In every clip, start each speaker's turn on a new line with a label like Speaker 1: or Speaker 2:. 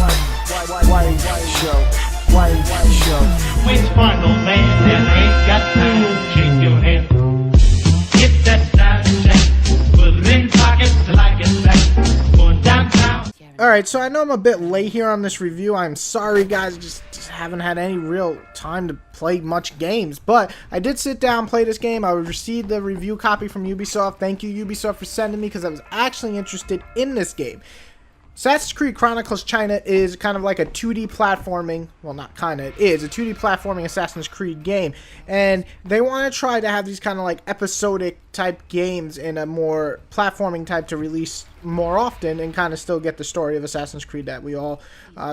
Speaker 1: White show.
Speaker 2: Which final man that ain't got time to shake your hand? Get that Snapchat, put it in pockets till I get back. Going downtown.
Speaker 1: Alright, so I know I'm a bit late here on this review. I'm sorry, guys. Just haven't had any real time to play much games. But I did sit down and play this game. I received the review copy from Ubisoft. Thank you, Ubisoft, for sending me, because I was actually interested in this game. Assassin's Creed Chronicles China is kind of like a 2D platforming, well, not kind of, it is a 2D platforming Assassin's Creed game, and they want to try to have these kind of like episodic type games in a more platforming type to release more often and kind of still get the story of Assassin's Creed that we all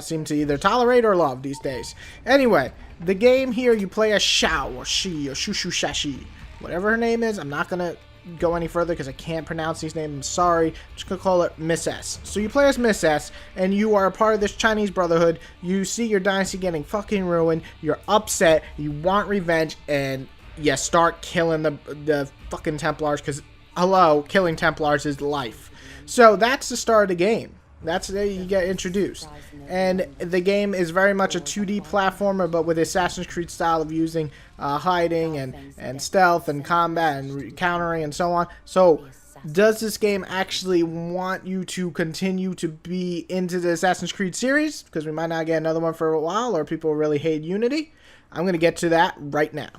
Speaker 1: seem to either tolerate or love these days. Anyway, the game here, you play as Xiao or Shi or Shushu Shashi, whatever her name is. I'm not going to go any further because I can't pronounce these names. I'm sorry. I'm just gonna call it Miss S. So you play as Miss S, and you are a part of this Chinese Brotherhood. You see your dynasty getting fucking ruined. You're upset. You want revenge, and you start killing the fucking Templars, because hello, killing Templars is life. So that's the start of the game. That's the way you get introduced. And the game is very much a 2D platformer, but with Assassin's Creed style of using hiding and stealth and combat and countering and so on. So does this game actually want you to continue to be into the Assassin's Creed series? Because we might not get another one for a while, or people really hate Unity. I'm going to get to that right now.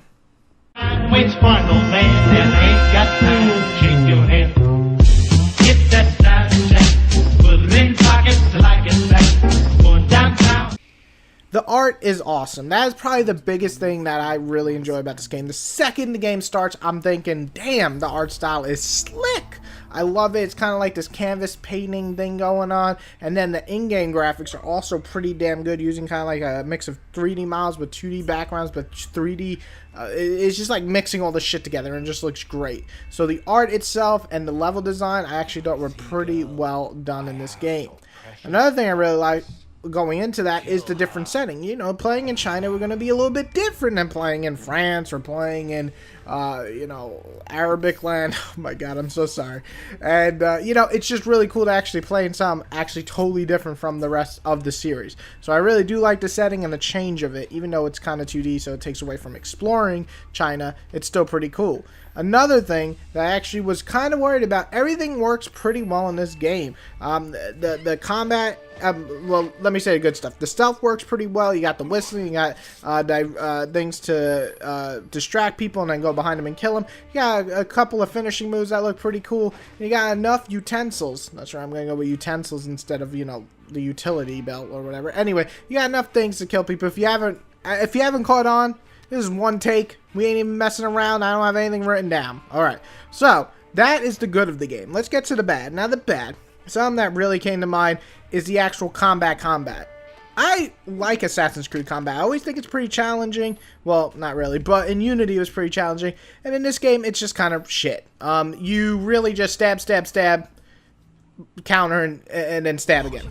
Speaker 2: Which final man that ain't got time to shake your hand? Get that Snapchat, put it in pockets till I get back. Going downtown.
Speaker 1: The art is awesome. That is probably the biggest thing that I really enjoy about this game. The second the game starts, I'm thinking, damn, the art style is slick. I love it. It's kind of like this canvas painting thing going on. And then the in-game graphics are also pretty damn good, using kind of like a mix of 3D models with 2D backgrounds, but 3D. It's just like mixing all the shit together, and it just looks great. So the art itself and the level design, I actually thought were pretty well done in this game. Another thing I really like going into that is the different setting. You know, playing in China, we're going to be a little bit different than playing in France or playing in, you know, Arabic land. Oh my god, I'm so sorry. And, you know, it's just really cool to actually play in some actually totally different from the rest of the series. So I really do like the setting and the change of it, even though it's kind of 2D, so it takes away from exploring China. It's still pretty cool. Another thing that I actually was kind of worried about, everything works pretty well in this game. The combat, well, let me say the good stuff. The stealth works pretty well. You got the whistling, you got things to distract people and then go behind them and kill them. You got a couple of finishing moves that look pretty cool. And you got enough utensils. Not sure I'm going to go with utensils instead of, you know, the utility belt or whatever. Anyway, you got enough things to kill people. If you haven't caught on, this is one take. We ain't even messing around. I don't have anything written down. Alright, so that is the good of the game. Let's get to the bad. Now the bad, something that really came to mind is the actual combat. I like Assassin's Creed combat. I always think it's pretty challenging. Well, not really, but in Unity it was pretty challenging. And in this game, it's just kind of shit. You really just stab, counter, and then stab again.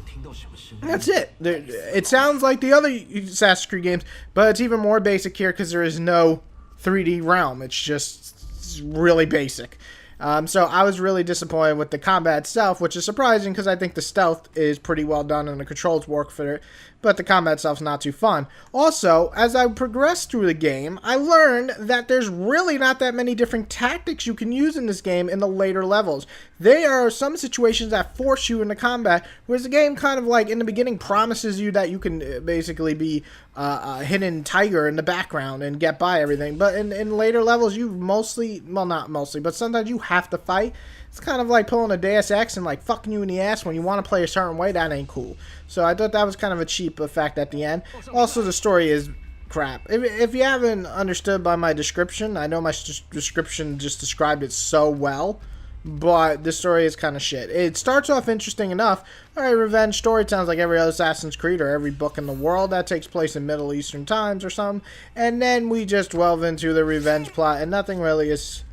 Speaker 1: That's it. It sounds like the other Assassin's Creed games, but it's even more basic here because there is no 3D realm. It's just really basic. So I was really disappointed with the combat itself, which is surprising because I think the stealth is pretty well done and the controls work for it, but the combat itself is not too fun. Also, as I progressed through the game, I learned that there's really not that many different tactics you can use in this game in the later levels. There are some situations that force you into combat, whereas the game kind of like in the beginning promises you that you can basically be a hidden tiger in the background and get by everything. But in later levels, you mostly, well, not mostly, but sometimes you have to fight. It's kind of like pulling a Deus Ex and like fucking you in the ass when you want to play a certain way. That ain't cool. So I thought that was kind of a cheap effect at the end. Also, the story is crap. If you haven't understood by my description, I know my description just described it so well, but the story is kind of shit. It starts off interesting enough. Alright, revenge story. It sounds like every other Assassin's Creed or every book in the world that takes place in Middle Eastern times or something. And then we just delve into the revenge plot, and nothing really is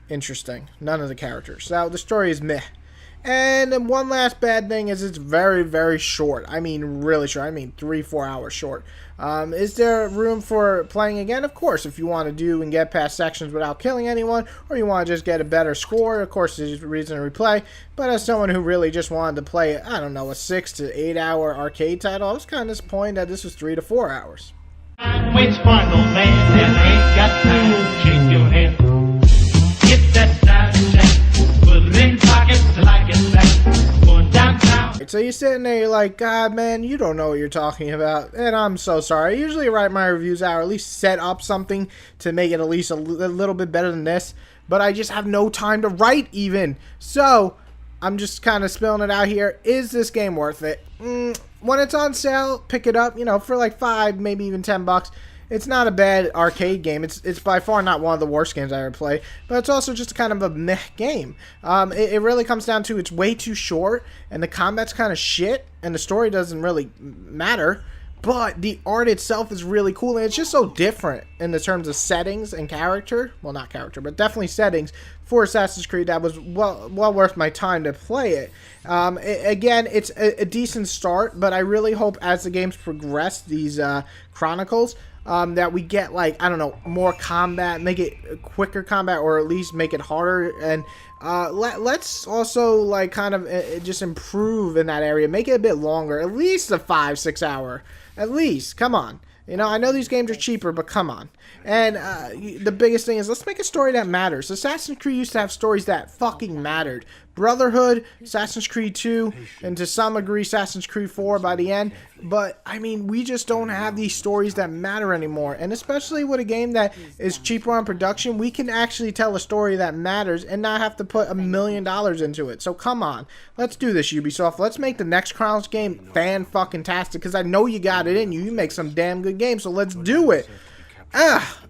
Speaker 1: interesting. None of the characters. So the story is meh. And one last bad thing is it's very, very short. I mean, really short. I mean, 3-4 hours short. Is there room for playing again? Of course, if you want to do and get past sections without killing anyone, or you want to just get a better score, of course, there's a reason to replay. But as someone who really just wanted to play, I don't know, a 6 to 8 hour arcade title, I was kind of disappointed that this was 3 to 4 hours.
Speaker 2: Waits for no man and ain't got time to shake your head. Get that Snapchat, put it in pockets like it's back. Going downtown.
Speaker 1: So you're sitting there, you're like, God, man, you don't know what you're talking about. And I'm so sorry. I usually write my reviews out, or at least set up something to make it at least a little bit better than this. But I just have no time to write even. So I'm just kind of spilling it out here. Is this game worth it? When it's on sale, pick it up, you know, for like $5, maybe even $10. It's not a bad arcade game. It's by far not one of the worst games I ever played, but it's also just kind of a meh game. It really comes down to it's way too short, and the combat's kind of shit, and the story doesn't really matter. But the art itself is really cool, and it's just so different in the terms of settings and character. Well, not character, but definitely settings for Assassin's Creed that was well worth my time to play it. Again, it's a decent start, but I really hope as the games progress, these Chronicles, that we get, like, I don't know, more combat, make it quicker combat, or at least make it harder. And let's also, like, kind of just improve in that area, make it a bit longer, at least a 5-6 hour. At least, come on. You know, I know these games are cheaper, but come on. And the biggest thing is, let's make a story that matters. Assassin's Creed used to have stories that fucking mattered. Brotherhood, Assassin's Creed 2, and to some degree Assassin's Creed 4 by the end. But, I mean, we just don't have these stories that matter anymore. And especially with a game that is cheaper on production, we can actually tell a story that matters and not have to put $1 million into it. So, come on. Let's do this, Ubisoft. Let's make the next Chronicles game fan-fucking-tastic, because I know you got it in you. You make some damn good games, so let's do it.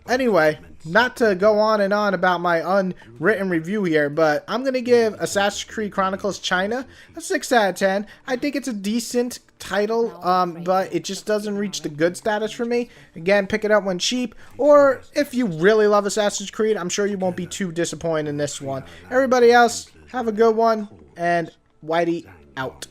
Speaker 1: Anyway, not to go on and on about my unwritten review here, but I'm going to give Assassin's Creed Chronicles China a 6 out of 10. I think it's a decent title, but it just doesn't reach the good status for me. Again, pick it up when cheap, or if you really love Assassin's Creed, I'm sure you won't be too disappointed in this one. Everybody else, have a good one, and Whitey out.